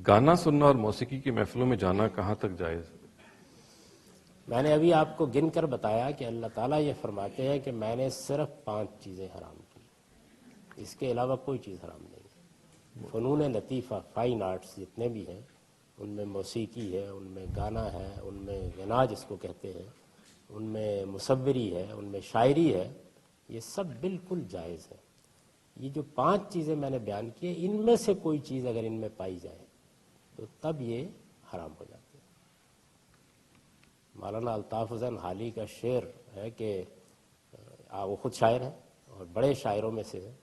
گانا سننا اور موسیقی کی محفلوں میں جانا کہاں تک جائز ہے؟ میں نے ابھی آپ کو گن کر بتایا کہ اللہ تعالیٰ یہ فرماتے ہیں کہ میں نے صرف 5 چیزیں حرام کی، اس کے علاوہ کوئی چیز حرام نہیں ہے۔ فنون لطیفہ، فائن آرٹس جتنے بھی ہیں، ان میں موسیقی ہے، ان میں گانا ہے، ان میں غنا جس کو کہتے ہیں، ان میں مصوری ہے، ان میں شاعری ہے، یہ سب بالکل جائز ہے۔ یہ جو 5 چیزیں میں نے بیان کی ہیں، ان میں سے کوئی چیز اگر ان میں پائی جائے تو تب یہ حرام ہو جاتی ہے۔ مولانا الطاف حسین حالی کا شعر ہے کہ وہ خود شاعر ہیں اور بڑے شاعروں میں سے ہیں،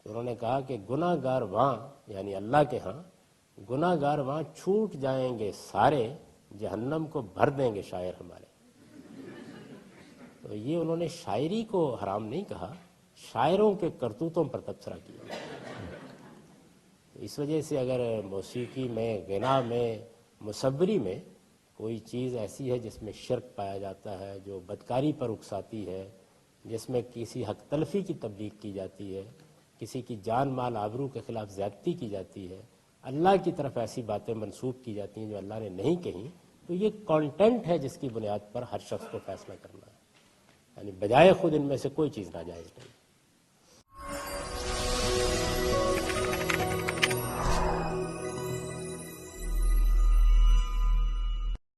تو انہوں نے کہا کہ گناہ گار وہاں، یعنی اللہ کے ہاں گناہ گار وہاں چھوٹ جائیں گے سارے، جہنم کو بھر دیں گے شاعر ہمارے۔ تو یہ انہوں نے شاعری کو حرام نہیں کہا، شاعروں کے کرتوتوں پر تبصرہ کیا۔ اس وجہ سے اگر موسیقی میں، غنا میں، مصوری میں کوئی چیز ایسی ہے جس میں شرک پایا جاتا ہے، جو بدکاری پر اکساتی ہے، جس میں کسی حق تلفی کی تبلیغ کی جاتی ہے، کسی کی جان مال آبرو کے خلاف زیادتی کی جاتی ہے، اللہ کی طرف ایسی باتیں منسوب کی جاتی ہیں جو اللہ نے نہیں کہیں، تو یہ کانٹینٹ ہے جس کی بنیاد پر ہر شخص کو فیصلہ کرنا ہے، یعنی بجائے خود ان میں سے کوئی چیز ناجائز نہیں۔